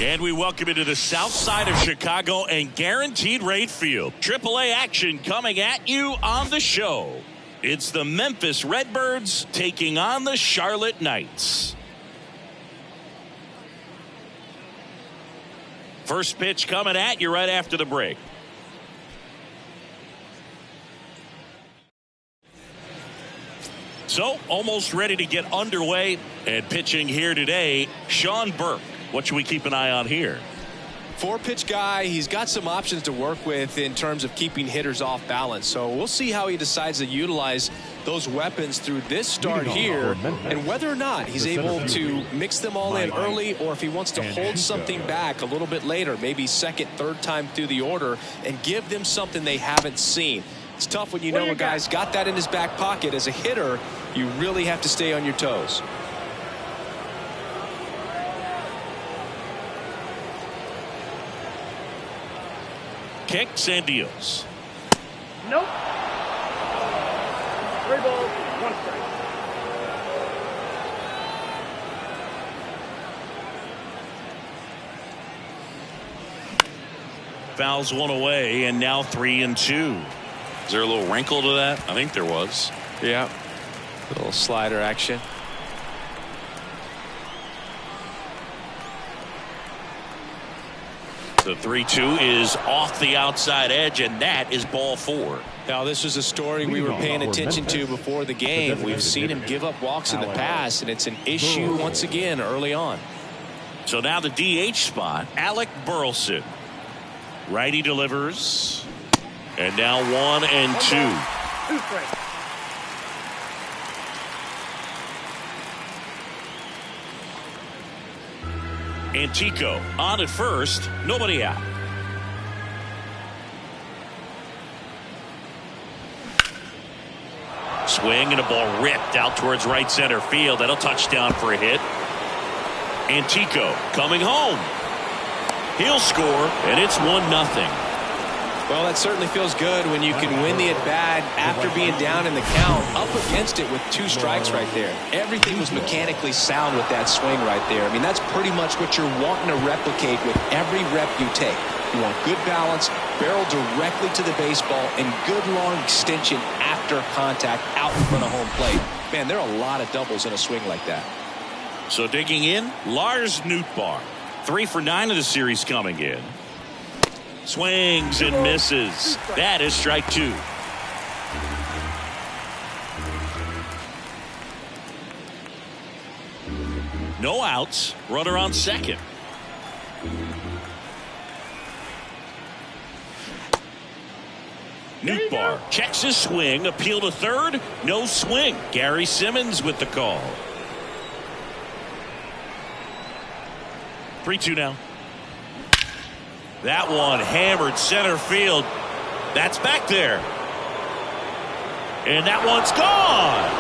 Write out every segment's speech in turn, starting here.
And we welcome you to the south side of Chicago and Guaranteed Rate Field. AAA action coming at you on the show. It's the Memphis Redbirds taking on the Charlotte Knights. First pitch coming at you right after the break. So, almost ready to get underway. And pitching here today, Sean Burke. What should we keep an eye on here? 4-pitch guy. He's got some options to work with in terms of keeping hitters off balance. So we'll see how he decides to utilize those weapons through this start here, and whether or not he's able to mix them all in early, or if he wants to hold something back a little bit later, maybe second, third time through the order, and give them something they haven't seen. It's tough when you know a guy's got that in his back pocket. As a hitter, you really have to stay on your toes. Kicks and deals. Nope. 3 balls, 1 strike. Fouls one away, and now 3-2. Is there a little wrinkle to that? I think there was. Yeah. A little slider action. The 3-2 is off the outside edge, and that is ball 4. Now, this was a story we were paying attention to before the game. We've seen him give up walks in the past, and it's an issue once again early on. So now the DH spot, Alec Burleson. Righty delivers. And now 1-2. 2 strikes. Antico on at first, nobody out. Swing and a ball ripped out towards right center field. That'll touchdown for a hit. Antico coming home. He'll score, and it's 1-0. Well, that certainly feels good when you can win the at-bat after being down in the count, up against it with 2 strikes right there. Everything was mechanically sound with that swing right there. I mean, that's pretty much what you're wanting to replicate with every rep you take. You want good balance, barrel directly to the baseball, and good long extension after contact out in front of home plate. Man, there are a lot of doubles in a swing like that. So digging in, Lars Nootbaar. 3 for 9 of the series coming in. Swings and misses. That is strike 2. No outs. Runner on second. Nootbaar checks his swing. Appeal to third. No swing. Gary Simmons with the call. 3-2 now. That one hammered center field. That's back there. And that one's gone.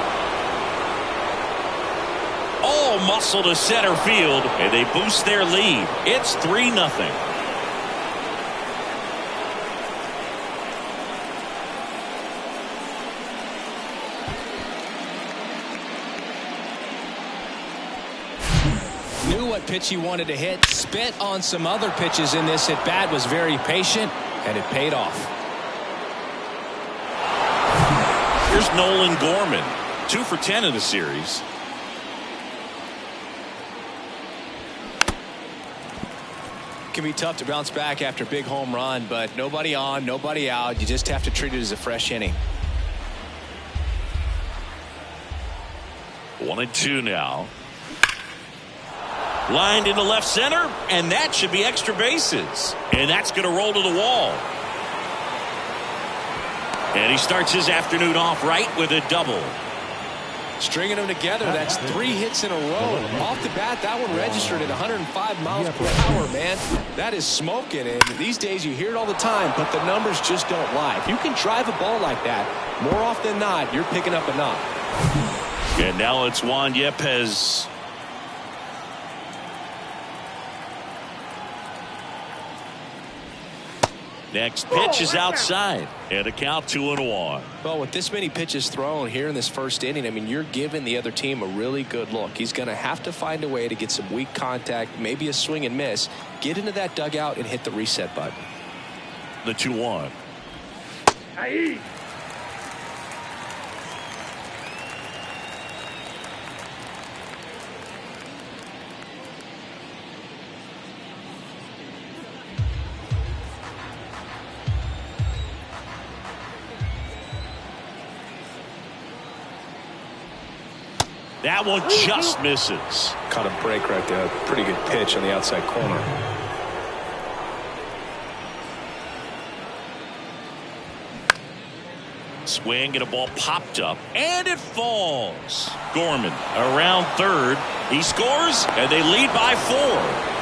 All muscle to center field, and they boost their lead. It's 3-0. Knew what pitch he wanted to hit, spit on some other pitches in this at bat, was very patient, and it paid off. Here's Nolan Gorman, 2 for 10 in the series. It can be tough to bounce back after a big home run, but nobody on, nobody out. You just have to treat it as a fresh inning. 1-2 now. Lined into left center, and that should be extra bases. And that's going to roll to the wall. And he starts his afternoon off right with a double. Stringing them together, that's 3 hits in a row. Off the bat, that one registered at 105 miles per hour, man. That is smoking, and these days you hear it all the time, but the numbers just don't lie. If you can drive a ball like that, more often than not, you're picking up a knock. And now it's Juan Yepez. Next pitch is outside, and a count 2-1. Well, with this many pitches thrown here in this first inning, I mean, you're giving the other team a really good look. He's going to have to find a way to get some weak contact, maybe a swing and miss, get into that dugout and hit the reset button. The 2-1. Ahí. That one just misses. Caught a break right there. Pretty good pitch on the outside corner. Swing and a ball popped up, and it falls. Gorman around third. He scores, and they lead by 4.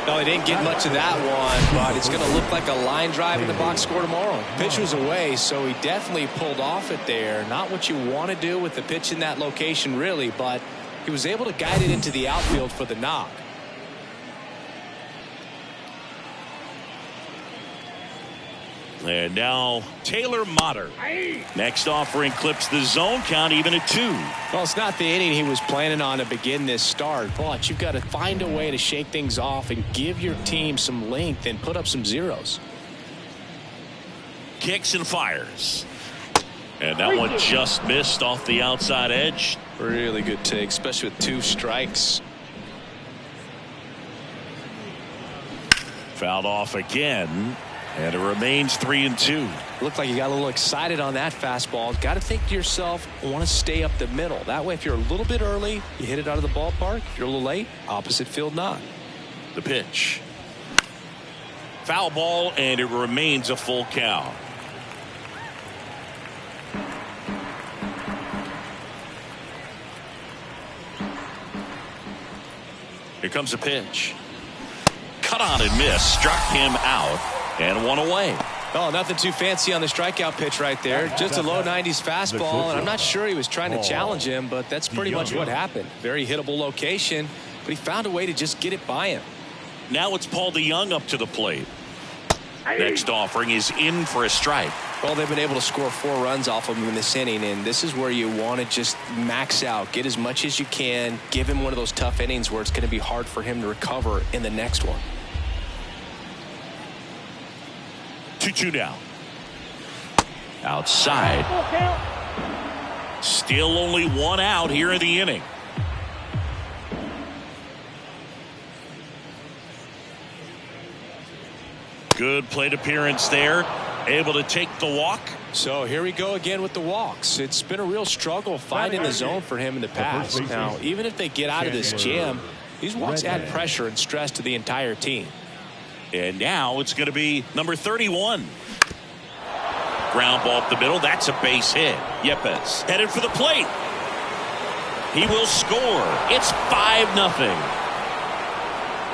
No, he didn't get much of that one, but it's going to look like a line drive in the box score tomorrow. Pitch was away, so he definitely pulled off it there. Not what you want to do with the pitch in that location, really, but he was able to guide it into the outfield for the knock. And now Taylor Motter. Next offering clips the zone count even at 2. Well, it's not the inning he was planning on to begin this start, but you've got to find a way to shake things off and give your team some length and put up some zeros. Kicks and fires. And that one just missed off the outside edge. Really good take, especially with 2 strikes. Fouled off again. And it remains 3-2. Looked like you got a little excited on that fastball. Got to think to yourself, I want to stay up the middle. That way, if you're a little bit early, you hit it out of the ballpark. If you're a little late, opposite field knock. The pitch. Foul ball, and it remains a full count. Here comes a pitch. Cut on and miss. Struck him out. And 1 away. Oh, nothing too fancy on the strikeout pitch right there. Just a low 90s fastball, and I'm not sure he was trying to challenge him, but that's pretty much what happened. Very hittable location, but he found a way to just get it by him. Now it's Paul DeYoung up to the plate. Next offering is in for a strike. Well, they've been able to score 4 runs off of him in this inning, and this is where you want to just max out, get as much as you can, give him one of those tough innings where it's going to be hard for him to recover in the next one. 2-2 now. Outside. Still only 1 out here in the inning. Good plate appearance there. Able to take the walk. So here we go again with the walks. It's been a real struggle finding the zone for him in the past. Now, even if they get out of this jam, these walks add pressure and stress to the entire team. And now it's going to be number 31. Ground ball up the middle. That's a base hit. Yepes headed for the plate. He will score. It's 5-0.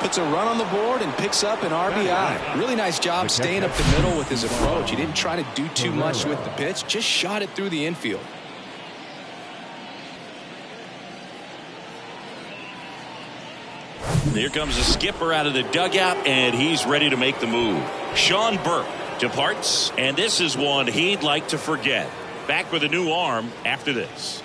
Puts a run on the board and picks up an RBI. Really nice job staying up the middle with his approach. He didn't try to do too much with the pitch. Just shot it through the infield. Here comes the skipper out of the dugout, and he's ready to make the move. Sean Burke departs, and this is one he'd like to forget. Back with a new arm after this.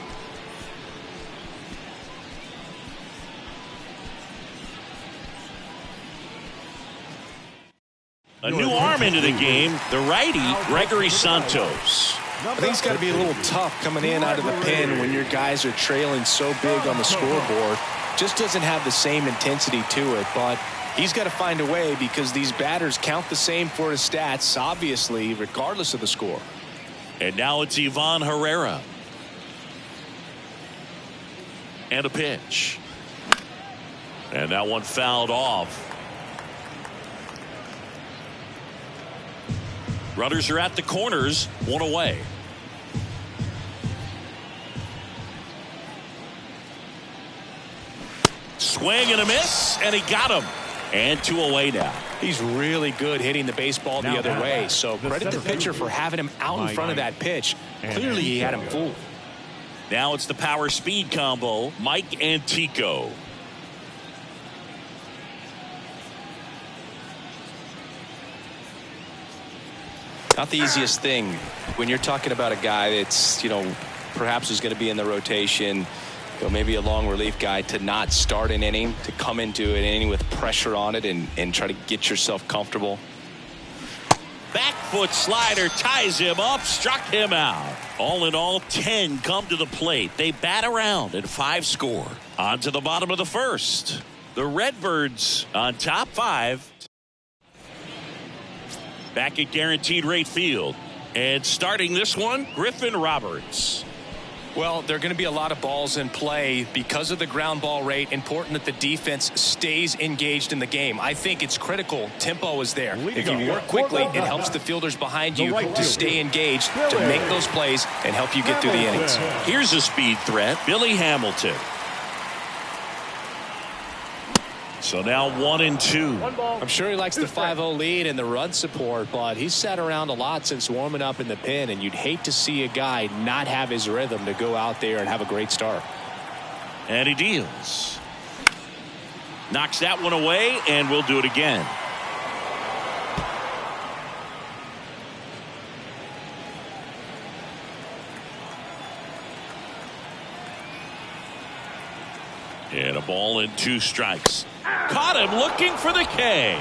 A new arm into the game, the righty, Gregory Santos. I think it's got to be a little tough coming in out of the pen when your guys are trailing so big on the scoreboard. Just doesn't have the same intensity to it, but he's got to find a way because these batters count the same for his stats, obviously, regardless of the score. And now it's Ivan Herrera. And a pitch. And that one fouled off. Runners are at the corners, 1 away. Swing and a miss, and he got him. And 2 away now. He's really good hitting the baseball the other way, so credit the pitcher for having him out in front of that pitch. Clearly he had him fooled. Now it's the power speed combo, Mike and Tico. Not the easiest thing when you're talking about a guy that's, perhaps is going to be in the rotation, maybe a long relief guy, to not start an inning, to come into an inning with pressure on it and try to get yourself comfortable. Back foot slider ties him up, struck him out. All in all, 10 come to the plate. They bat around and 5 score. On to the bottom of the first. The Redbirds on top 5. Back at Guaranteed Rate Field. And starting this one, Griffin Roberts. Well, there are going to be a lot of balls in play because of the ground ball rate. Important that the defense stays engaged in the game. I think it's critical. Tempo is there. If you work quickly, it helps the fielders behind you to stay engaged, to make those plays, and help you get through the innings. Here's a speed threat, Billy Hamilton. So now 1-2. I'm sure he likes the 5-0 lead and the run support, but he's sat around a lot since warming up in the pen, and you'd hate to see a guy not have his rhythm to go out there and have a great start. And he deals. Knocks that one away, and we'll do it again. And a ball and 2 strikes. Caught him looking for the K.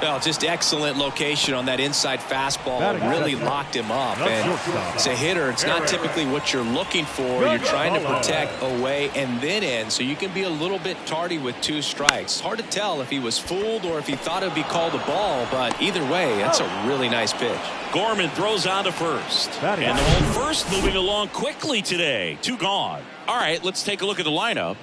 Well, just excellent location on that inside fastball. Really locked him up. And as a hitter, it's not typically what you're looking for. You're trying to protect away and then in, so you can be a little bit tardy with 2 strikes. Hard to tell if he was fooled or if he thought it would be called a ball, but either way, that's a really nice pitch. Gorman throws on to first. And the whole first moving along quickly today. 2 gone. All right, let's take a look at the lineup.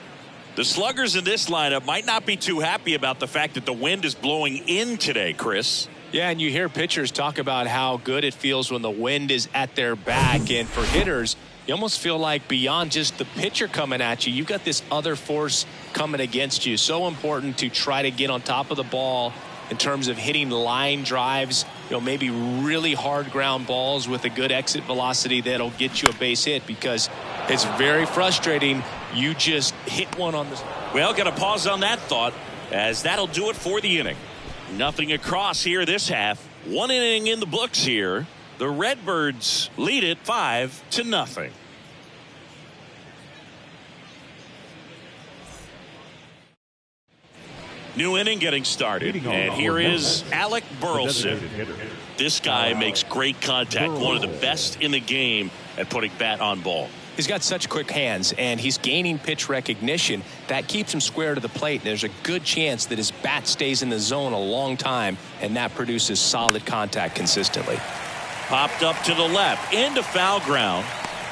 The sluggers in this lineup might not be too happy about the fact that the wind is blowing in today, Chris. Yeah, and you hear pitchers talk about how good it feels when the wind is at their back. And for hitters, you almost feel like beyond just the pitcher coming at you, you've got this other force coming against you. So important to try to get on top of the ball in terms of hitting line drives, maybe really hard ground balls with a good exit velocity that'll get you a base hit, because it's very frustrating. You just hit one on the... Well, got to pause on that thought, as that'll do it for the inning. Nothing across here this half. 1 inning in the books here. The Redbirds lead it 5-0. New inning getting started, and here is Alec Burleson. This guy makes great contact, one of the best in the game at putting bat on ball. He's got such quick hands, and he's gaining pitch recognition. That keeps him square to the plate, and there's a good chance that his bat stays in the zone a long time, and that produces solid contact consistently. Popped up to the left, into foul ground.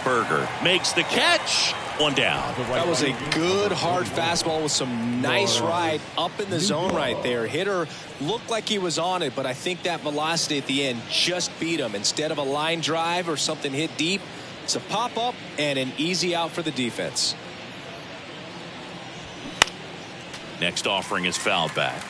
Berger makes the catch. 1 down. That was a good hard fastball with some nice ride up in the zone right there. Hitter looked like he was on it, but I think that velocity at the end just beat him. Instead of a line drive or something hit deep, it's a pop up and an easy out for the defense. Next offering is fouled back.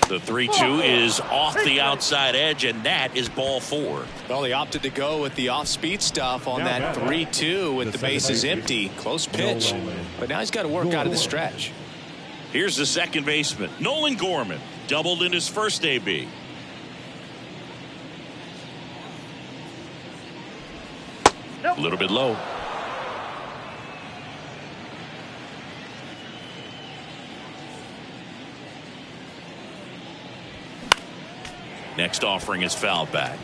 The 3-2 is off the outside edge, and that is ball 4. Well, he opted to go with the off-speed stuff on that 3-2 with the bases empty. Close pitch, but now he's got to work out of the stretch. Here's the second baseman, Nolan Gorman, doubled in his first AB. A little bit low. Next offering is fouled back.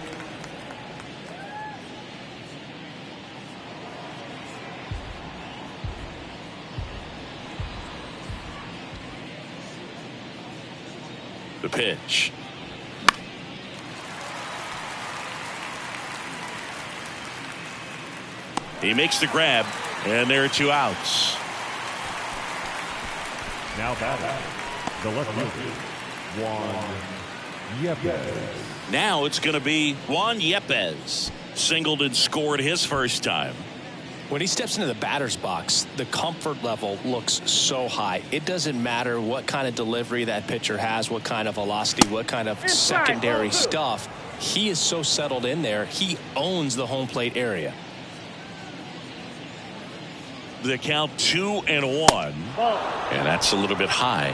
The pitch. He makes the grab, and there are 2 outs. Now batting, the left fielder, Juan Yepes. Now it's going to be Juan Yepes. Singled and scored his first time. When he steps into the batter's box, the comfort level looks so high. It doesn't matter what kind of delivery that pitcher has, what kind of velocity, what kind of secondary stuff. He is so settled in there. He owns the home plate area. The count 2-1. And that's a little bit high.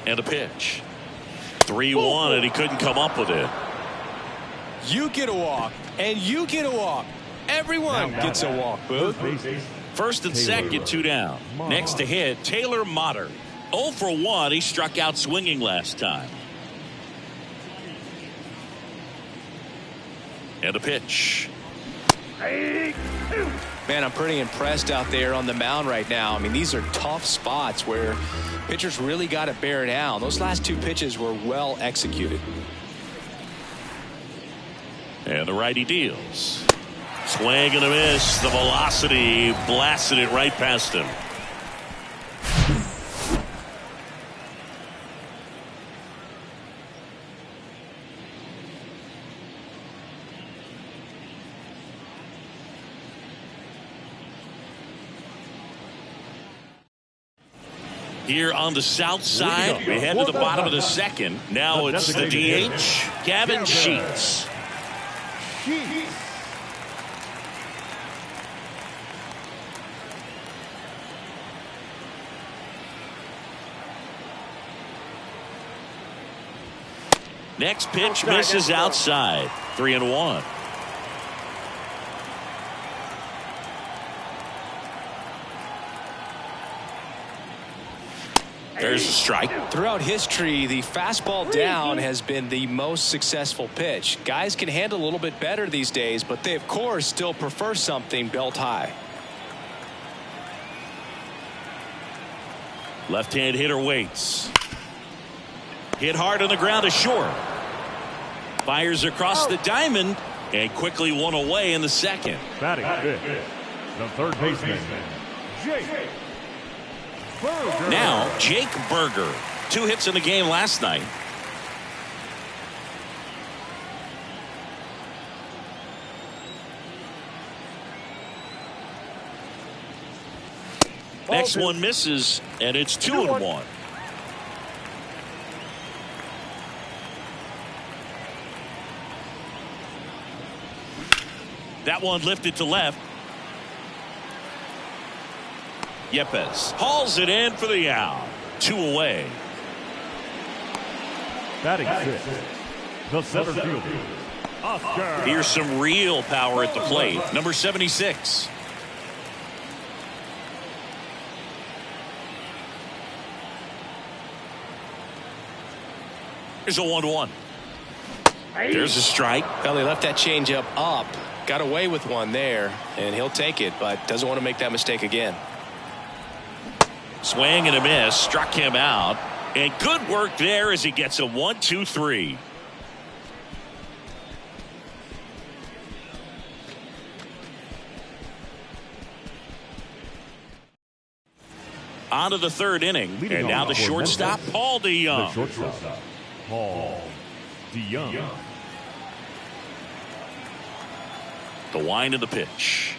And a pitch. 3-1, and he couldn't come up with it. You get a walk, and you get a walk. Everyone gets a walk, Booth. First and second, 2 down. Next to hit, Taylor Motter. 0 for 1. He struck out swinging last time. And a pitch. Man, I'm pretty impressed out there on the mound right now. I mean, these are tough spots where pitchers really got to bear down. Those last 2 pitches were well executed. And the righty deals. Swing and a miss. The velocity blasted it right past him. Here on the south side, we head to the bottom of the second. Now it's the DH, Gavin Sheets. Next pitch misses outside. 3-1. There's a strike. Throughout history, the fastball down has been the most successful pitch. Guys can handle a little bit better these days, but they, of course, still prefer something belt high. Left-hand hitter waits. Hit hard on the ground to short. Fires across the diamond and quickly one away in the second. Batting fifth, the third baseman, Jake Burger. Now, Jake Burger. 2 hits in the game last night. Next one misses, and it's 2-1. That one lifted to left. Yepes hauls it in for the out. 2 away. Batting sixth, the center fielder, Oscar. Here's some real power at the plate. Number 76. There's a 1-1. There's a strike. Well, they left that changeup up. Got away with one there, and he'll take it, but doesn't want to make that mistake again. Swing and a miss. Struck him out. And good work there as he gets a 1-2-3. On to the third inning. Leading and now off the for shortstop, Memphis, Paul the DeYoung. shortstop, Paul DeYoung. The wind of the pitch.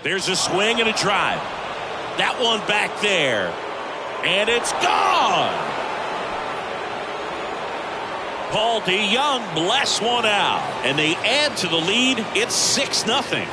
There's a swing and a drive. That one back there. And it's gone. Paul DeYoung blasts one out. And they add to the lead. It's 6-0.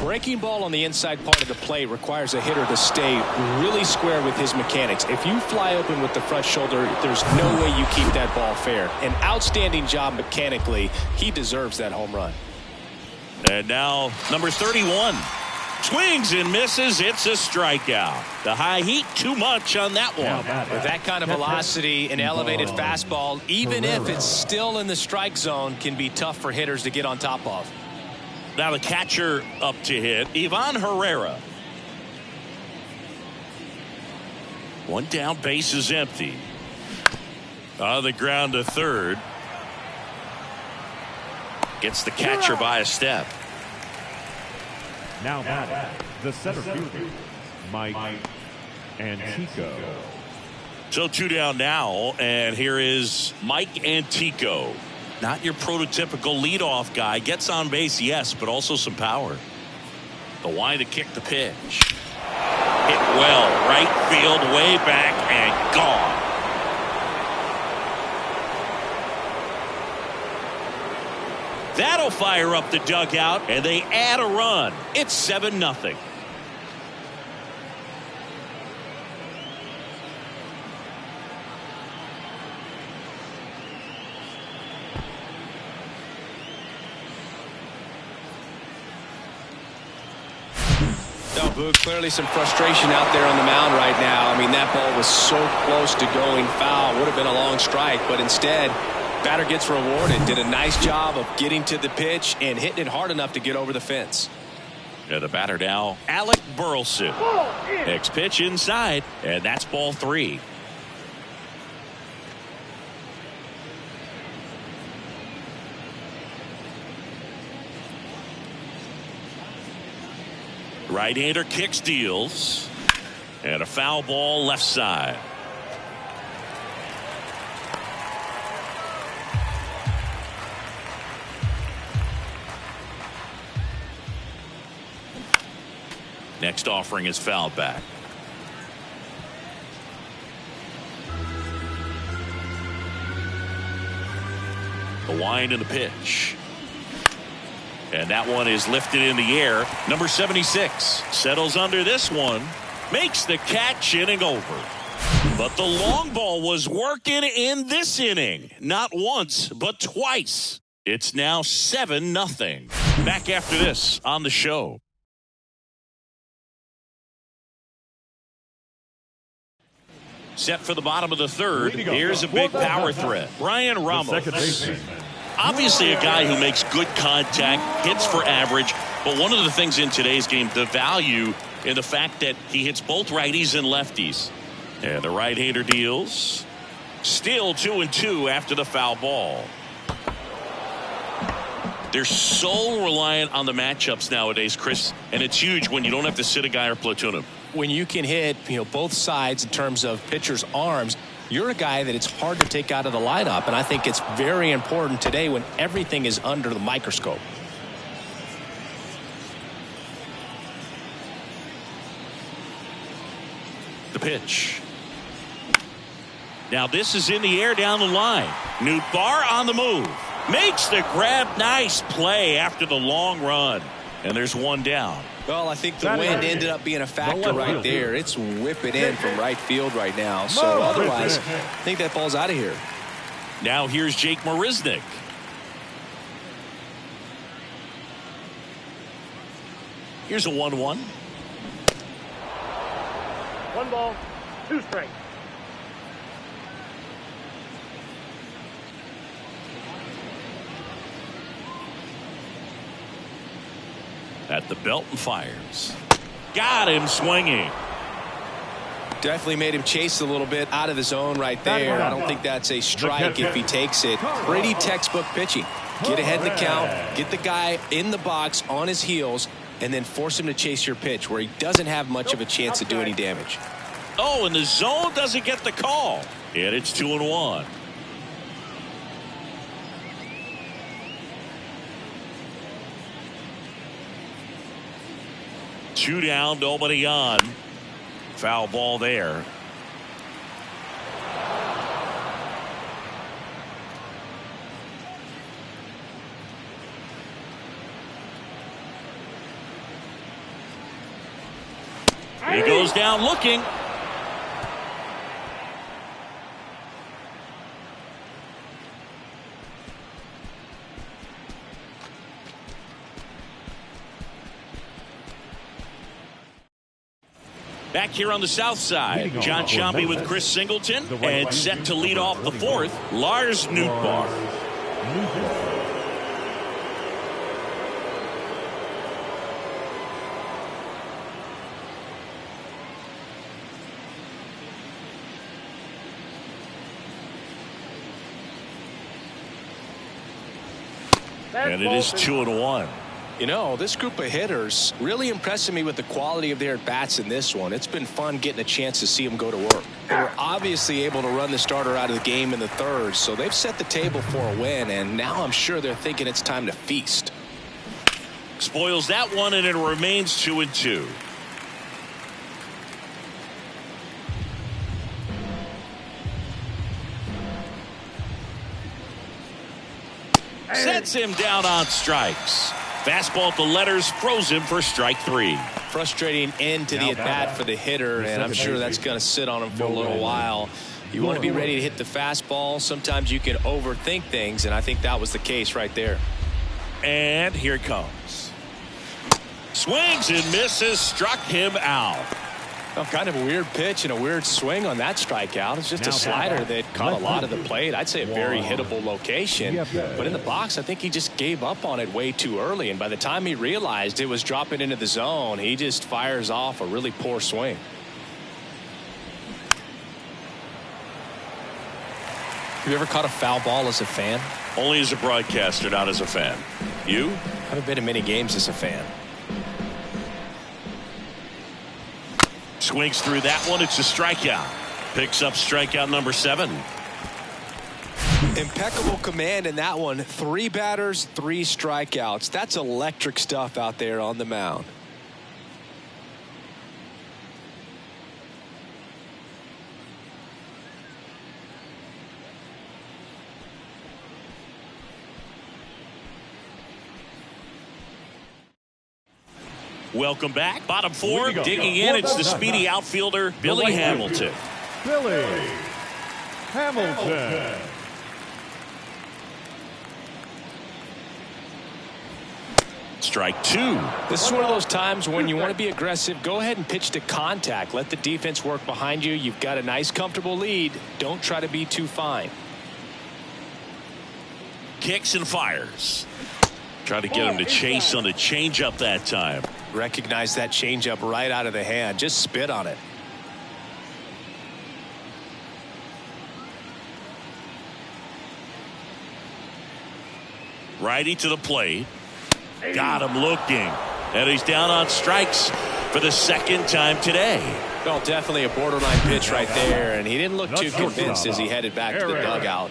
Breaking ball on the inside part of the plate requires a hitter to stay really square with his mechanics. If you fly open with the front shoulder, there's no way you keep that ball fair. An outstanding job mechanically. He deserves that home run. And now number 31 swings and misses. It's a strikeout. The high heat too much on that one. With that kind of velocity, an elevated fastball, even if it's still in the strike zone, can be tough for hitters to get on top of. Now the catcher up to hit, Ivan Herrera. One down, base is empty. On the ground to third. Gets the catcher by a step. Now batting, the center fielder, Mike Antico. So 2 down now, and here is Mike Antico. Not your prototypical leadoff guy. Gets on base, yes, but also some power. The wind to kick the pitch. Hit well, right field, way back, and gone. That'll fire up the dugout, and they add a run. It's 7-0. No, Boog, clearly some frustration out there on the mound right now. I mean, that ball was so close to going foul. Would have been a long strike, but instead, batter gets rewarded. Did a nice job of getting to the pitch and hitting it hard enough to get over the fence. Yeah, the batter now, Alec Burleson. Next pitch inside, and that's ball 3. Right-hander kicks, deals, and a foul ball left side. Next offering is fouled back. The wind and the pitch. And that one is lifted in the air. Number 76 settles under this one. Makes the catch, inning over. But the long ball was working in this inning. Not once, but twice. It's now 7-0. Back after this on the show. Set for the bottom of the third. Here's a big power threat. Brian Ramos. Obviously a guy who makes good contact, hits for average, but one of the things in today's game, the value in the fact that he hits both righties and lefties. And the right-hander deals. Still 2-2 after the foul ball. They're so reliant on the matchups nowadays, Chris, and it's huge when you don't have to sit a guy or platoon him. When you can hit, both sides in terms of pitchers' arms, you're a guy that it's hard to take out of the lineup, and I think it's very important today when everything is under the microscope. The pitch. Now this is in the air down the line. Nootbaar on the move. Makes the grab. Nice play after the long run. And there's one down. Well, I think the wind ended up being a factor right there. It's whipping in from right field right now. So otherwise, I think that ball's out of here. Now here's Jake Marisnick. Here's a 1-1. 1 ball, 2 strikes. At the belt and fires. Got him swinging. Definitely made him chase a little bit out of the zone right there. I don't think that's a strike if he takes it. Pretty textbook pitching. Get ahead in the count, get the guy in the box on his heels, and then force him to chase your pitch where he doesn't have much of a chance to do any damage. Oh, and the zone doesn't get the call. And it's 2-1. Two down, nobody on. Foul ball there. He goes down looking. Back here on the south side, John Sciambi with Chris Singleton, and set to lead off the fourth, Lars Nootbaar. And it is 2-1. You know, this group of hitters really impressing me with the quality of their at-bats in this one. It's been fun getting a chance to see them go to work. They were obviously able to run the starter out of the game in the third, so they've set the table for a win, and now I'm sure they're thinking it's time to feast. Spoils that one, and it remains 2-2. Sets him down on strikes. Fastball at the letters throws him for strike 3. Frustrating end to the at-bat for the hitter, and I'm sure that's going to sit on him for a little while. You want to be ready to hit the fastball. Sometimes you can overthink things, and I think that was the case right there. And here it comes. Swings and misses, struck him out. Well, kind of a weird pitch and a weird swing on that strikeout. It's just a slider that caught a lot of the plate. I'd say a very hittable location. But in the box, I think he just gave up on it way too early. And by the time he realized it was dropping into the zone, he just fires off a really poor swing. Have you ever caught a foul ball as a fan? Only as a broadcaster, not as a fan. You? I haven't been to many games as a fan. Swings through that one. It's a strikeout. Picks up strikeout number 7. Impeccable command in that one. 3 batters, 3 strikeouts. That's electric stuff out there on the mound. Welcome back. Bottom 4, digging in. It's the speedy outfielder, Billy Hamilton. Billy Hamilton. Strike 2. This is one of those times when you want to be aggressive. Go ahead and pitch to contact. Let the defense work behind you. You've got a nice, comfortable lead. Don't try to be too fine. Kicks and fires. Try to get him to chase on the changeup that time. Recognize that changeup right out of the hand. Just spit on it. Righty to the plate. Got him looking. And he's down on strikes for the second time today. Well, definitely a borderline pitch right there. And he didn't look too convinced as he headed back to the dugout.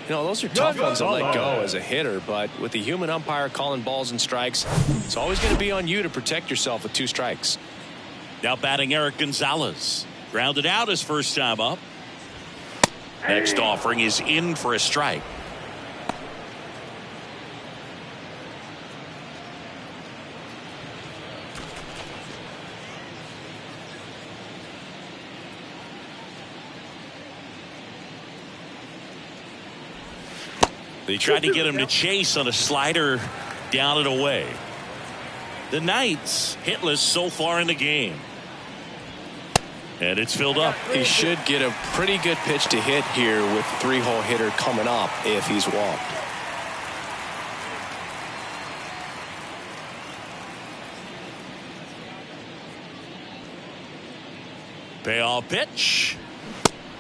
You know, those are tough ones to let go as a hitter, but with the human umpire calling balls and strikes, it's always going to be on you to protect yourself with 2 strikes. Now batting Eric Gonzalez. Grounded out his first time up. Next offering is in for a strike. They tried to get him to chase on a slider down and away. The Knights hitless so far in the game. And it's filled up. He should get a pretty good pitch to hit here with 3-hole hitter coming up if he's walked. Payoff pitch.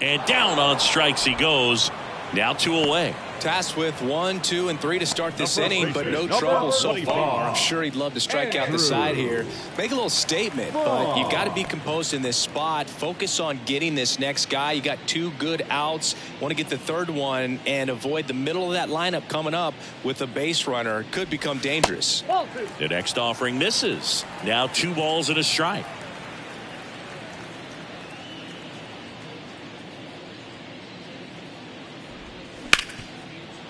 And down on strikes he goes. Now 2 away. Tasked with 1, 2, and 3 to start this inning, but no trouble so far. I'm sure he'd love to strike out the side here. Make a little statement, but you've got to be composed in this spot. Focus on getting this next guy. You got 2 good outs. Want to get the 3rd one and avoid the middle of that lineup coming up with a base runner. Could become dangerous. The next offering misses. Now 2 balls and a strike.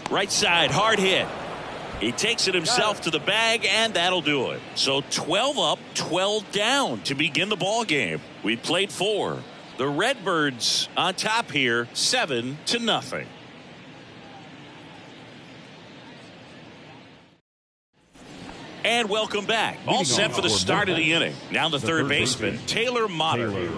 Right side, hard hit. He takes it himself to the bag, and that'll do it. So 12 up, 12 down to begin the ball game. We played 4. The Redbirds on top here, 7-0. And welcome back. All set for the start of the inning. Now the third baseman, Taylor Motter.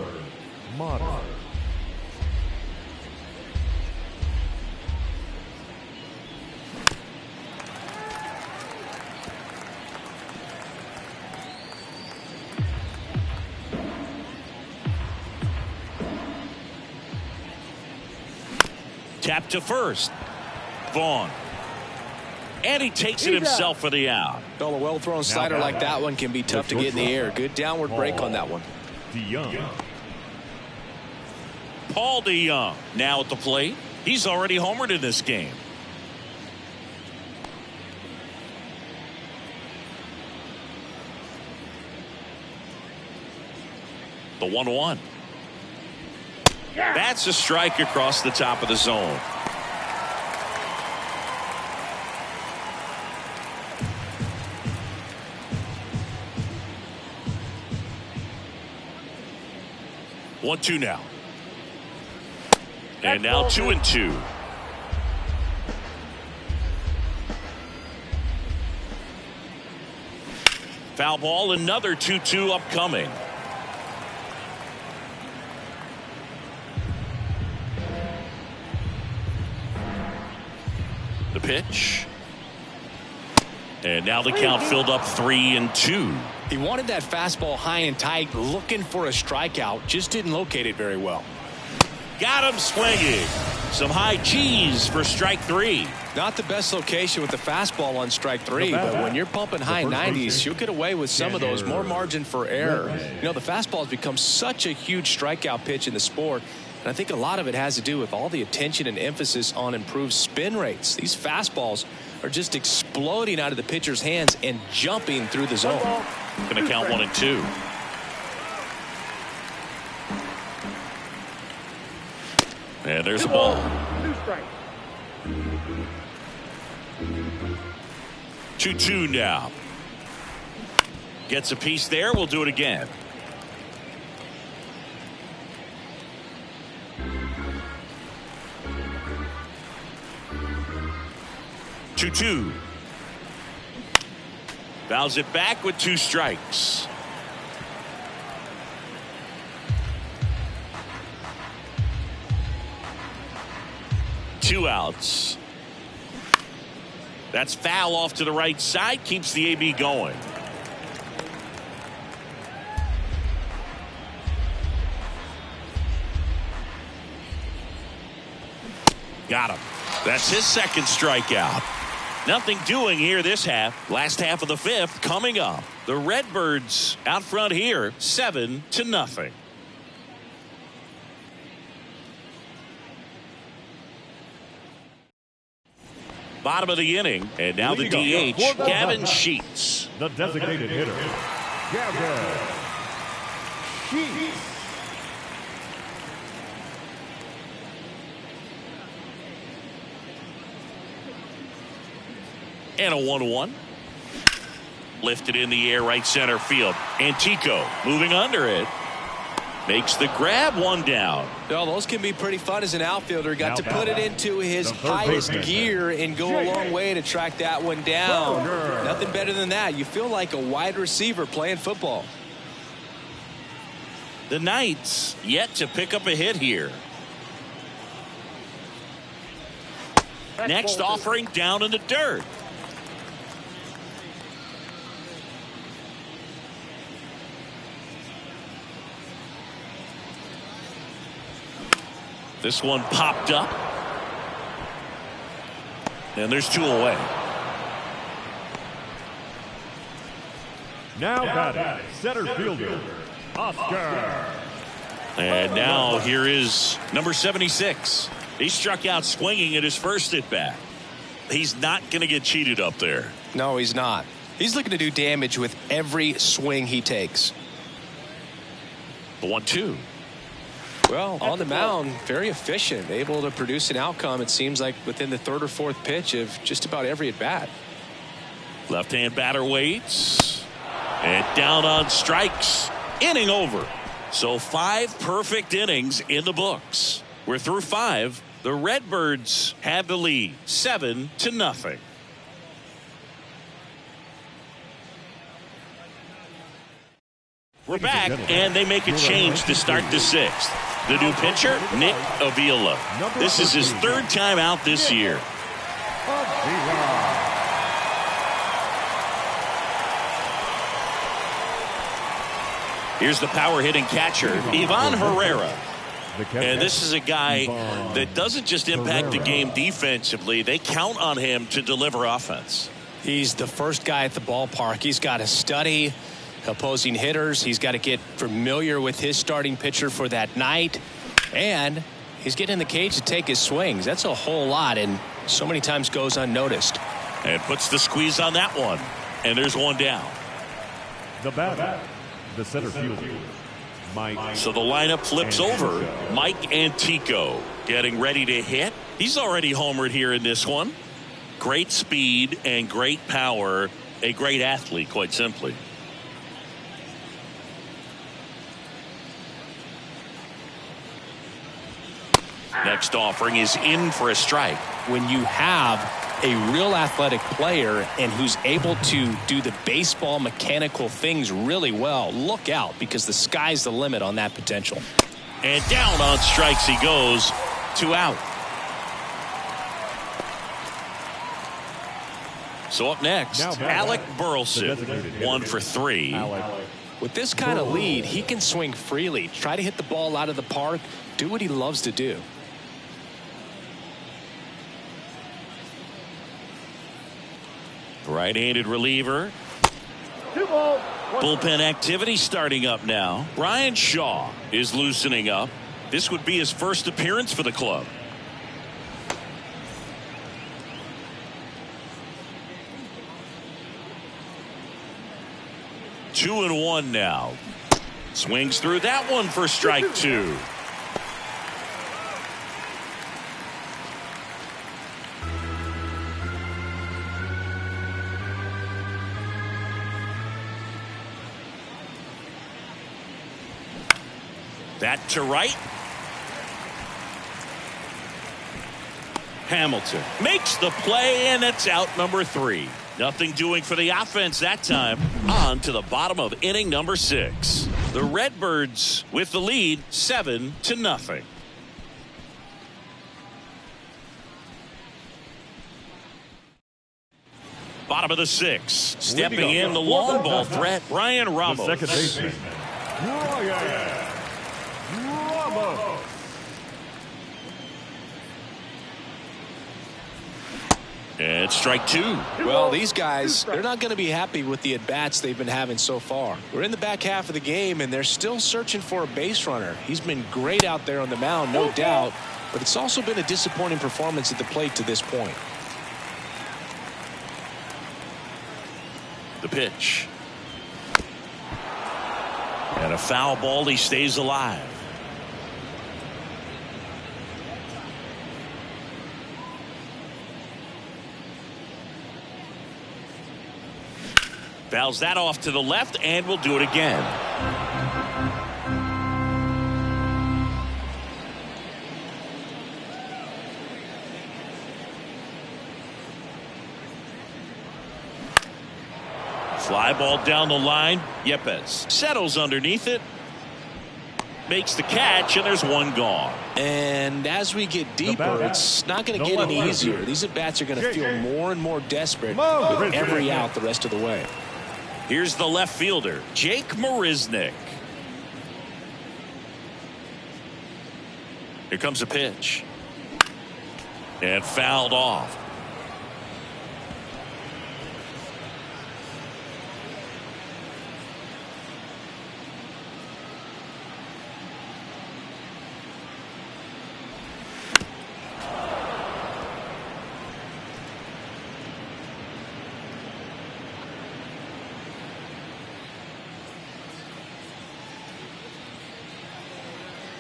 Tap to first. Vaughn. And he takes it himself for the out. Well, a well-thrown slider like that one can be tough to get in the air. Good downward break on that one. Paul DeYoung now at the plate. He's already homered in this game. The 1-1. That's a strike across the top of the zone. One, two now. And now 2-2. Foul ball, another 2-2 upcoming. The pitch. And now the count filled up 3-2. He wanted that fastball high and tight, looking for a strikeout. Just didn't locate it very well. Got him swinging. Some high cheese for strike 3. Not the best location with the fastball on strike 3, but when you're pumping high 90s, you'll get away with some of those. More margin for error. You know, the fastball has become such a huge strikeout pitch in the sport. And I think a lot of it has to do with all the attention and emphasis on improved spin rates. These fastballs are just exploding out of the pitcher's hands and jumping through the zone. Going to count 1-2. And there's a ball. 2-2 now. Gets a piece there. We'll do it again. Two. Fouls it back with 2 strikes. Two outs. That's foul off to the right side. Keeps the AB going. Got him. That's his second strikeout. Nothing doing here this half. Last half of the 5th coming up. The Redbirds out front here, 7-0. Bottom of the inning, and now the DH, Gavin Sheets. The designated hitter, Gavin Sheets. And a 1-1. Lifted in the air, right center field. Antico moving under it. Makes the grab, 1 down. Well, those can be pretty fun as an outfielder. Got to put it into his highest gear and go a long way to track that one down. Nothing better than that. You feel like a wide receiver playing football. The Knights yet to pick up a hit here. Next offering down in the dirt. This one popped up. And there's 2 away. Now batting, center fielder, Oscar. And now here is number 76. He struck out swinging at his first at bat. He's not going to get cheated up there. No, he's not. He's looking to do damage with every swing he takes. The 1-2. Well, on the mound, very efficient, able to produce an outcome, it seems like, within the 3rd or 4th pitch of just about every at-bat. Left-hand batter waits. And down on strikes. Inning over. So 5 perfect innings in the books. We're through 5. The Redbirds have the lead, 7-0. We're back, and they make a change to start the 6th. The new pitcher, Nick Avila. This is his 3rd time out this year. Here's the power hitting catcher, Ivan Herrera. And this is a guy that doesn't just impact the game defensively. They count on him to deliver offense. He's the first guy at the ballpark. He's got to study opposing hitters. He's got to get familiar with his starting pitcher for that night. And he's getting in the cage to take his swings. That's a whole lot, and so many times goes unnoticed. And puts the squeeze on that one. And there's one down. The batter, the center fielder, Mike. So the lineup flips over. Mike Antico getting ready to hit. He's already homered here in this one. Great speed and great power. A great athlete, quite simply. Next offering is in for a strike. When you have a real athletic player and who's able to do the baseball mechanical things really well, look out, because the sky's the limit on that potential. And down on strikes he goes. 2 out. So up next, Alec Burleson, 1 for 3. With this kind of lead, he can swing freely, try to hit the ball out of the park, do what he loves to do. Right-handed reliever. Bullpen activity starting up now. Brian Shaw is loosening up. This would be his first appearance for the club. Two and one now. Swings through that one for strike 2. That to right. Hamilton makes the play, and it's out number 3. Nothing doing for the offense that time. On to the bottom of inning number 6. The Redbirds with the lead 7-0. Bottom of the 6th. Stepping in the long ball threat, Brian Ramos. The second baseman, Brian Ramos. And strike 2. Well, these guys, they're not going to be happy with the at-bats they've been having so far. We're in the back half of the game, and they're still searching for a base runner. He's been great out there on the mound, no doubt, but it's also been a disappointing performance at the plate to this point. The pitch. And a foul ball. He stays alive. Fouls that off to the left, and we'll do it again. Fly ball down the line. Yepes settles underneath it. Makes the catch, and there's one gone. And as we get deeper, it's not going to get any easier. These at-bats are going to feel more and more desperate with every out the rest of the way. Here's the left fielder, Jake Marisnick. Here comes a pitch. And fouled off.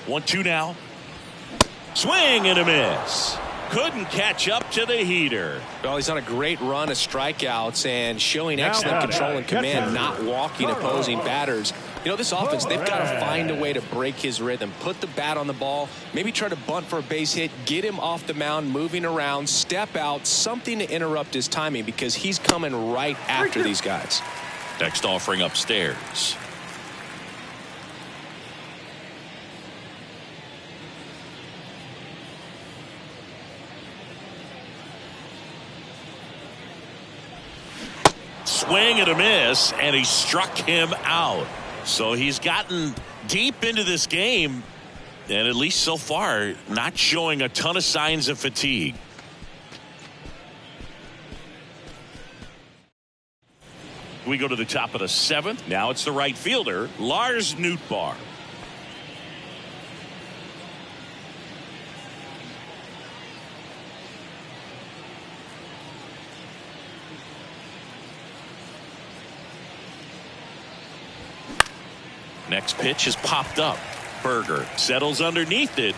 One, two now. Swing and a miss. Couldn't catch up to the heater. Well, he's on a great run of strikeouts and showing excellent control and command, not walking opposing batters. You know, this offense, they've got to find a way to break his rhythm, put the bat on the ball, maybe try to bunt for a base hit, get him off the mound, moving around, step out, something to interrupt his timing, because he's coming right after these guys. Next offering upstairs. Swing and a miss, and he struck him out. So he's gotten deep into this game, And at least so far, not showing a ton of signs of fatigue. We go to the top of the 7th. Now it's the right fielder, Lars Nootbaar. Next pitch is popped up. Berger settles underneath it.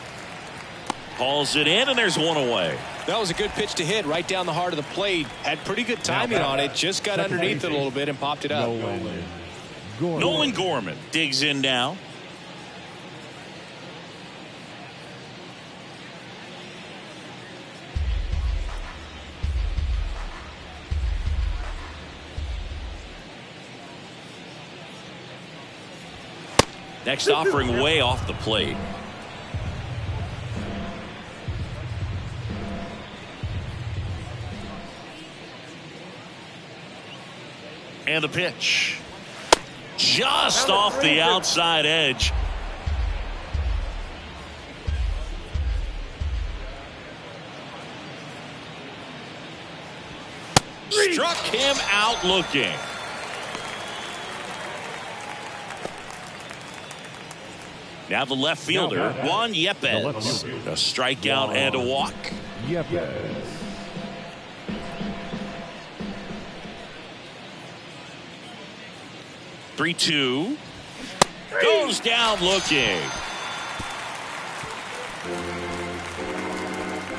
Hauls it in, and there's one away. That was a good pitch to hit right down the heart of the plate. Had pretty good timing on it. Just got underneath it a little bit and popped it up. Nolan Gorman digs in now. Next offering way off the plate. And the pitch. Just off the outside edge. Struck him out looking. Now the left fielder, Juan Yepez. A strikeout and a walk. Yepez. 3-2. Goes down looking.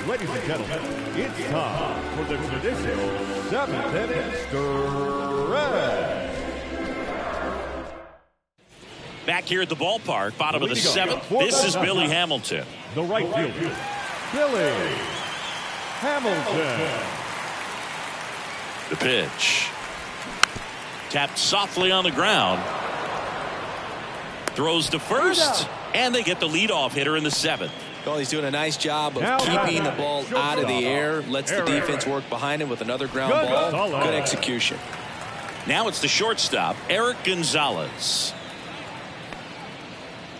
Ladies and gentlemen, it's time for the traditional 7th inning stretch. Back here at the ballpark, bottom of the 7th. This is Billy Hamilton. The right fielder, Billy Hamilton. The pitch. Tapped softly on the ground. Throws to first, and they get the leadoff hitter in the 7th. Well, he's doing a nice job of keeping the ball out of the air. Lets the defense work behind him with another ground ball. Good execution. Now it's the shortstop, Eric Gonzalez.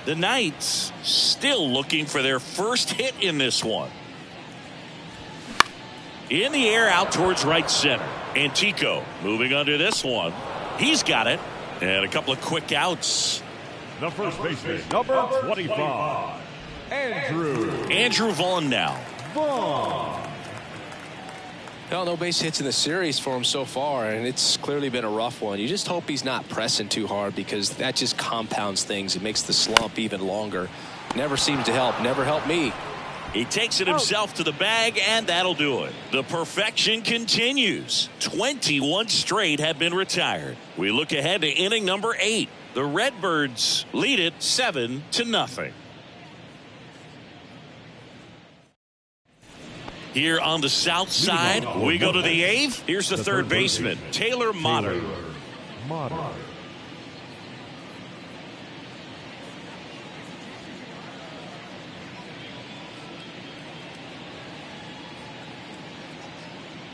The Knights still looking for their first hit in this one. In the air out towards right center. Antico moving under this one. He's got it. And a couple of quick outs. The first baseman, number 25, Andrew Vaughn now. Well, no base hits in the series for him so far, and it's clearly been a rough one. You just hope he's not pressing too hard, because that just compounds things. It makes the slump even longer. Never seems to help. Never helped me. He takes it himself to the bag, and that'll do it. The perfection continues. 21 straight have been retired. We look ahead to inning number 8. The Redbirds lead it 7-0. Here on the south side, we go to the 8th. Here's the third baseman, Taylor Motter.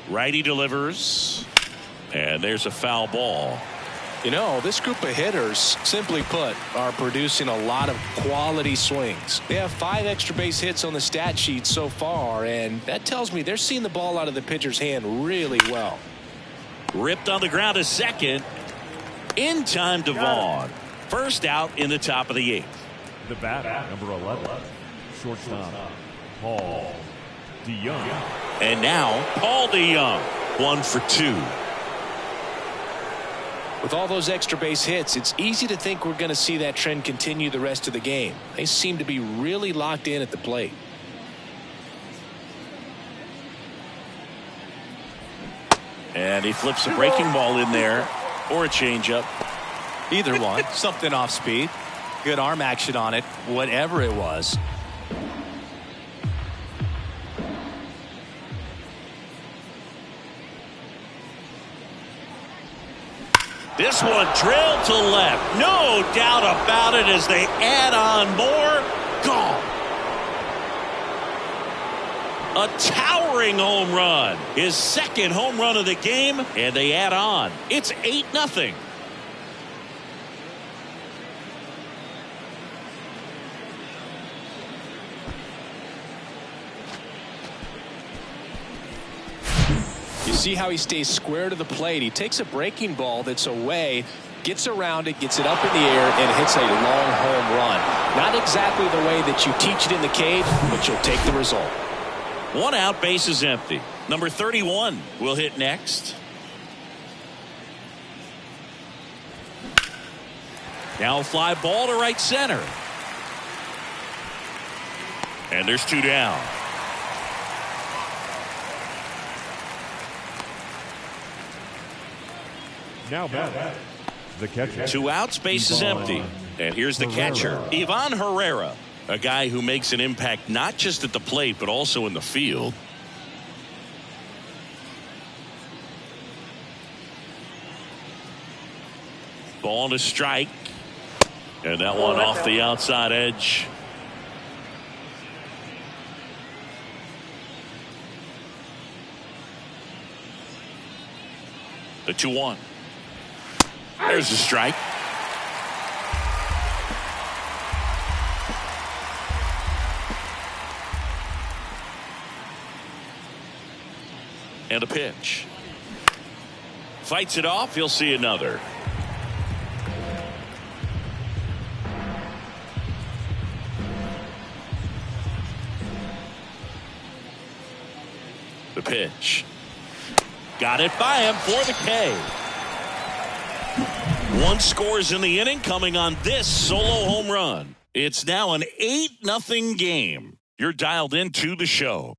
Righty delivers, and there's a foul ball. You know, this group of hitters, simply put, are producing a lot of quality swings. They have 5 extra base hits on the stat sheet so far, and that tells me they're seeing the ball out of the pitcher's hand really well. Ripped on the ground to second. In time to Vaughn. First out in the top of the 8th. The batter, number 11, shortstop, Paul DeYoung. And now, Paul DeYoung, 1 for 2. With all those extra base hits, it's easy to think we're going to see that trend continue the rest of the game. They seem to be really locked in at the plate. And he flips a breaking ball in there, or a changeup. Either one. Something off speed. Good arm action on it, whatever it was. This one drilled to left. No doubt about it as they add on more. Gone. A towering home run. His second home run of the game, and they add on. It's 8-0. See how he stays square to the plate. He takes a breaking ball that's away, gets around it, gets it up in the air, and hits a long home run. Not exactly the way that you teach it in the cage, but you'll take the result. 1 out, base is empty. Number 31 will hit next. Now a fly ball to right center. And there's 2 down. Now back, the catcher. 2 outs, base is empty. And here's the catcher, Ivan Herrera, a guy who makes an impact not just at the plate but also in the field. Ball to strike. And that one off the outside edge. The 2-1. There's the strike. And a pitch. Fights it off. He'll see another. The pitch. Got it by him for the K. 1 scores in the inning coming on this solo home run. It's now an 8-0 game. You're dialed into the show.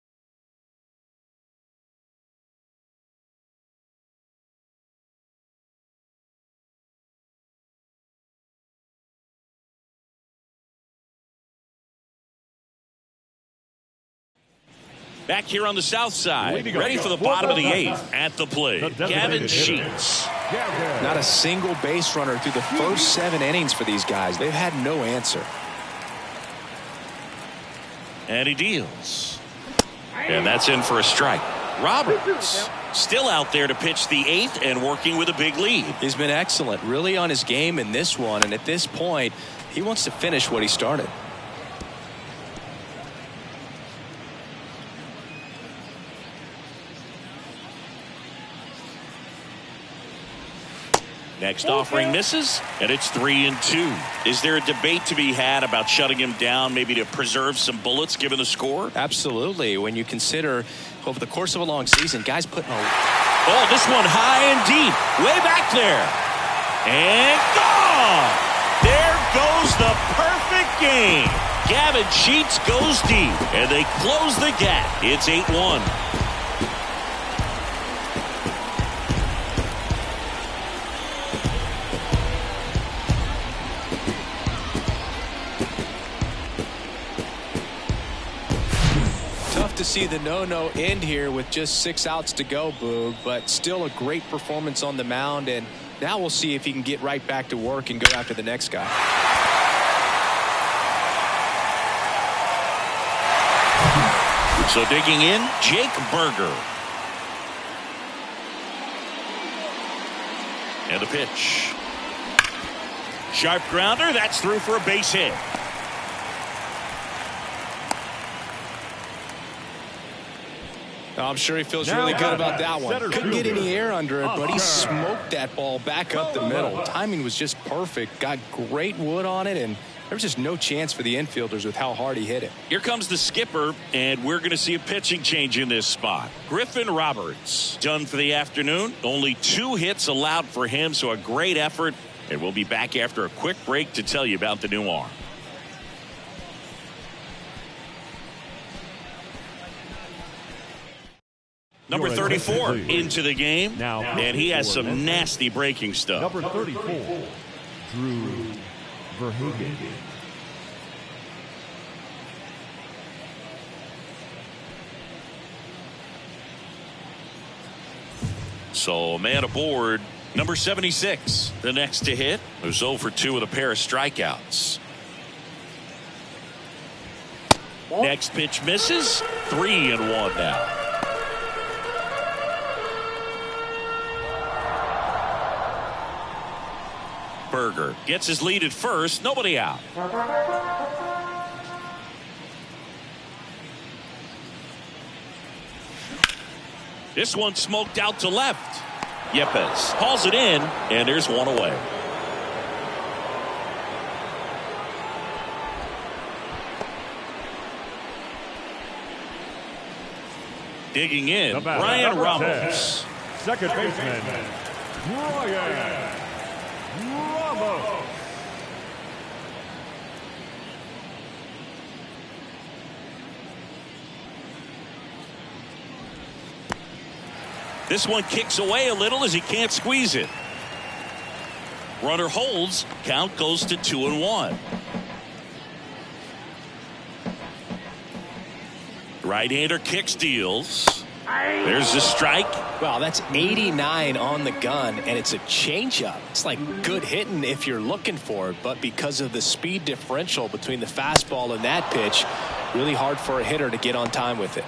Back here on the south side, ready for the bottom of the 8th at the plate, Gavin Sheets. Not a single base runner through the first 7 innings for these guys. They've had no answer. And he deals. And that's in for a strike. Roberts still out there to pitch the 8th and working with a big lead. He's been excellent, really on his game in this one. And at this point, he wants to finish what he started. Next offering misses, and it's 3-2. Is there a debate to be had about shutting him down, maybe to preserve some bullets given the score? Absolutely. When you consider over the course of a long season, guys putting a... Oh, this one high and deep, way back there. And gone! There goes the perfect game. Gavin Sheets goes deep, and they close the gap. It's 8-1. To see the no-no end here with just 6 outs to go, Boog, but still a great performance on the mound, and now we'll see if he can get right back to work and go after the next guy. So digging in, Jake Berger. And the pitch. Sharp grounder, that's through for a base hit. I'm sure he feels really good about that one. Couldn't get any air under it, but he smoked that ball back up the middle. Timing was just perfect. Got great wood on it, and there was just no chance for the infielders with how hard he hit it. Here comes the skipper, and we're going to see a pitching change in this spot. Griffin Roberts done for the afternoon. Only 2 hits allowed for him, so a great effort. And we'll be back after a quick break to tell you about the new arm. Number 34 into the game, and he has some nasty breaking stuff. Number 34, Drew Verhagen. So man aboard, number 76, the next to hit, who's 0 for 2 with a pair of strikeouts. Next pitch misses, 3-1 now. Berger gets his lead at first, nobody out. This one smoked out to left. Yepes hauls it in, and there's one away. Digging in, Brian Ramos. 10, second baseman, Brian Ramos. This one kicks away a little as he can't squeeze it. Runner holds. Count goes to 2-1. Right-hander kicks, deals. There's the strike. Wow, that's 89 on the gun, and it's a changeup. It's like good hitting if you're looking for it, but because of the speed differential between the fastball and that pitch, really hard for a hitter to get on time with it.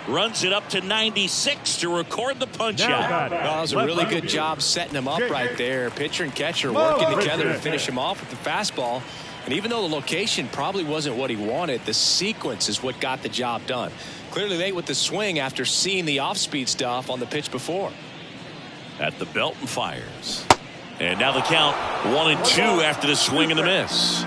Runs it up to 96 to record the punch out. Well, that was a really good job setting him up right there. Pitcher and catcher working together to finish him off with the fastball. And even though the location probably wasn't what he wanted, the sequence is what got the job done. Clearly late with the swing after seeing the off-speed stuff on the pitch before. At the belt and fires. And now the count 1-2 after the swing and the miss.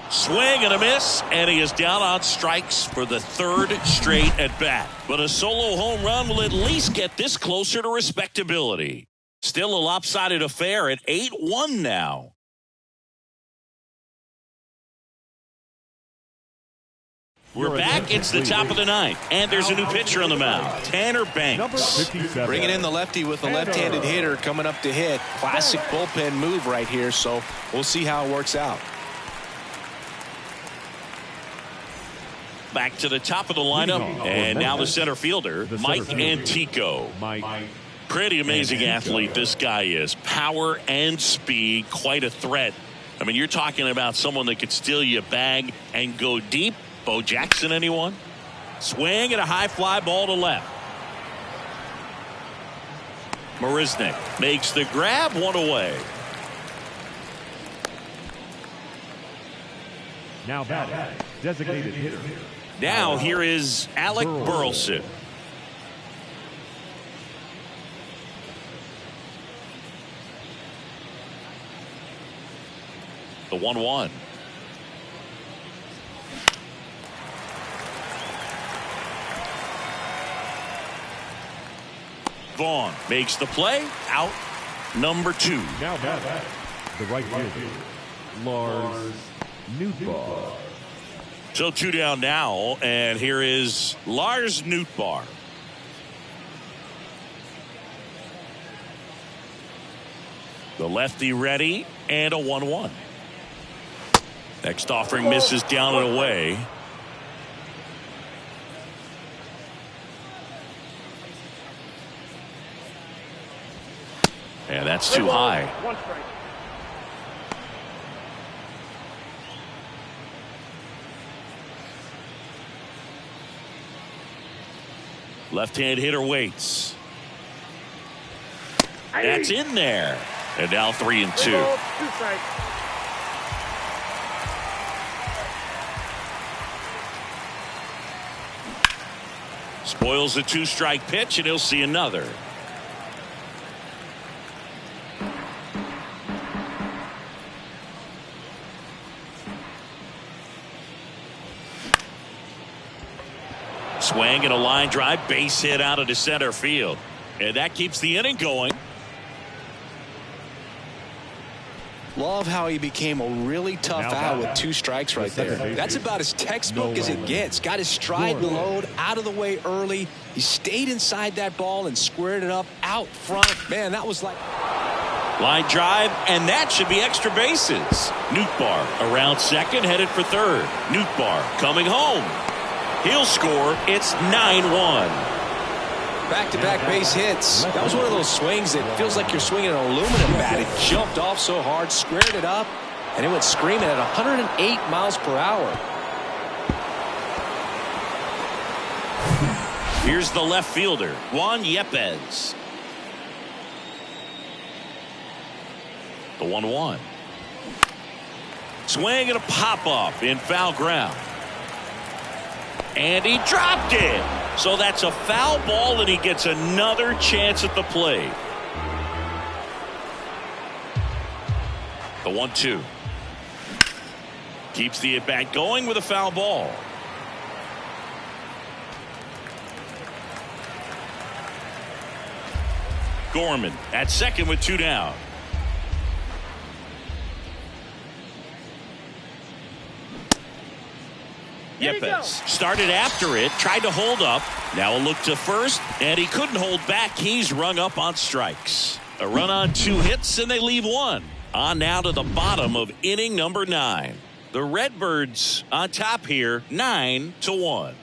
Swing and a miss, and he is down on strikes for the third straight at bat. But a solo home run will at least get this closer to respectability. Still a lopsided affair at 8-1 now. We're back. It's the top of the ninth, and there's a new pitcher on the mound, Tanner Banks. Bringing in the lefty with a left-handed hitter coming up to hit. Classic bullpen move right here, so we'll see how it works out. Back to the top of the lineup, and now the center fielder, Mike Antico. Pretty amazing athlete this guy is. Power and speed, quite a threat. I mean, you're talking about someone that could steal you a bag and go deep. Bo Jackson, anyone? Swing and a high fly ball to left. Marisnik makes the grab, one away. Now batting, designated hitter. Now here is Alec Burleson. The 1-1. Vaughn makes the play. Out number 2. Now batting, the right fielder, Lars Nootbaar. So 2 down now, and here is Lars Nootbaar. The lefty ready, and a 1-1. Next offering misses down and away. And that's too high. Left-hand hitter waits. That's in there. And now 3-2. Spoils the 2-strike pitch, and he'll see another. Swing and a line drive, base hit out of the center field. And that keeps the inning going. Love how he became a really tough out with 2 strikes right there. That's about as textbook as it gets. Got his stride and load out of the way early. He stayed inside that ball and squared it up out front. Man, that was like... Line drive, and that should be extra bases. Nootbaar around second, headed for third. Nootbaar coming home. He'll score. It's 9-1. Back-to-back base hits. That was one of those swings that feels like you're swinging an aluminum bat. It jumped off so hard, squared it up, and it went screaming at 108 miles per hour. Here's the left fielder, Juan Yepez. The 1-1. Swing and a pop-up in foul ground. And he dropped it. So that's a foul ball, and he gets another chance at the plate. The 1-2. Keeps the at-bat going with a foul ball. Gorman at second with 2 down. Yepez started after it, tried to hold up. Now a look to first, and he couldn't hold back. He's rung up on strikes. A run on 2 hits, and they leave 1. On now to the bottom of inning number 9. The Redbirds on top here, 9-1.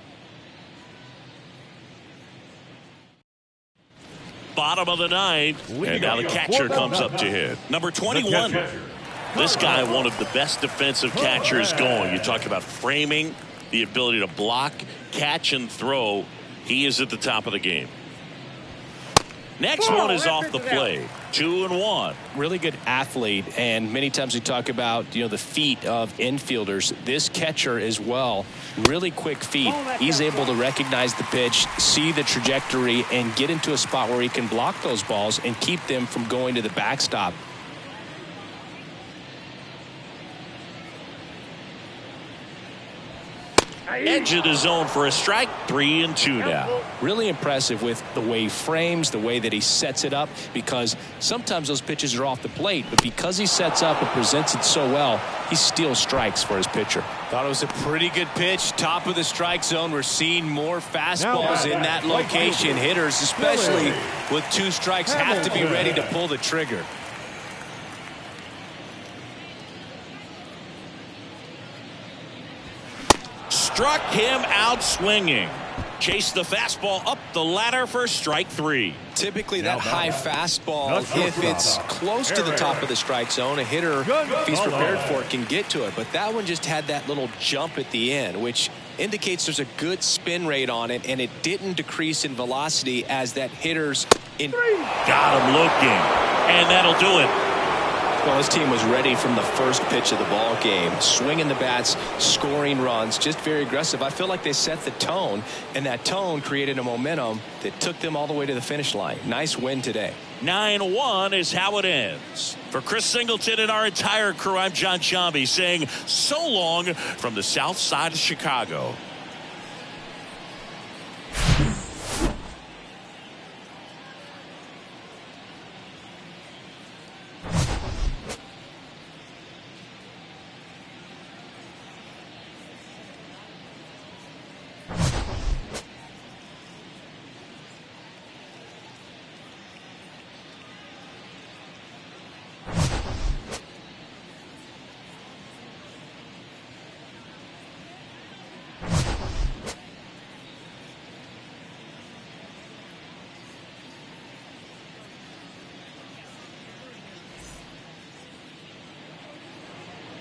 Bottom of the 9th, and now the catcher comes up to hit. Number 21. This guy, one of the best defensive catchers going. You talk about framing, the ability to block, catch, and throw. He is at the top of the game. Next one is off the plate. 2-1. Really good athlete, and many times we talk about the feet of infielders. This catcher as well, really quick feet. He's able to recognize the pitch, see the trajectory, and get into a spot where he can block those balls and keep them from going to the backstop. Edge of the zone for a strike. 3-2 now. Really impressive with the way he frames, the way that he sets it up, because sometimes those pitches are off the plate, but because he sets up and presents it so well, he steals strikes for his pitcher. Thought it was a pretty good pitch. Top of the strike zone. We're seeing more fastballs in that location. Hitters, especially with 2 strikes, have to be ready to pull the trigger. Struck him out swinging. Chased the fastball up the ladder for strike 3. Typically that high fastball, if it's close to the top of the strike zone, a hitter, if he's prepared for it, can get to it. But that one just had that little jump at the end, which indicates there's a good spin rate on it, and it didn't decrease in velocity as that hitter's in. Got him looking, and that'll do it. Well, his team was ready from the first pitch of the ball game, swinging the bats, scoring runs, just very aggressive. I feel like they set the tone, and that tone created a momentum that took them all the way to the finish line. Nice win today. 9-1 is how it ends. For Chris Singleton and our entire crew, I'm John Chambi saying so long from the south side of Chicago.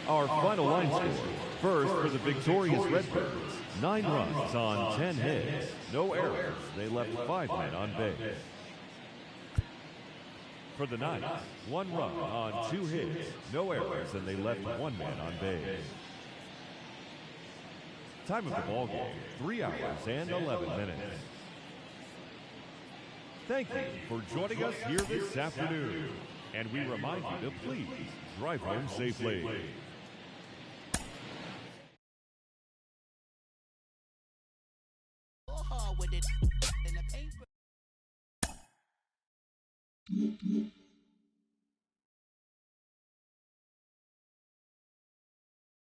Our final line score. First for the victorious Redbirds. 9 runs on 10 hits. No errors. They left 5 men on base. For the Knights, 1 run on 2 hits. No errors, and they left 1 man on base. Time of the ball game, 3 hours and 11 minutes. Thank you for joining us here this afternoon. And we remind you to please drive home safely. With it in the paper.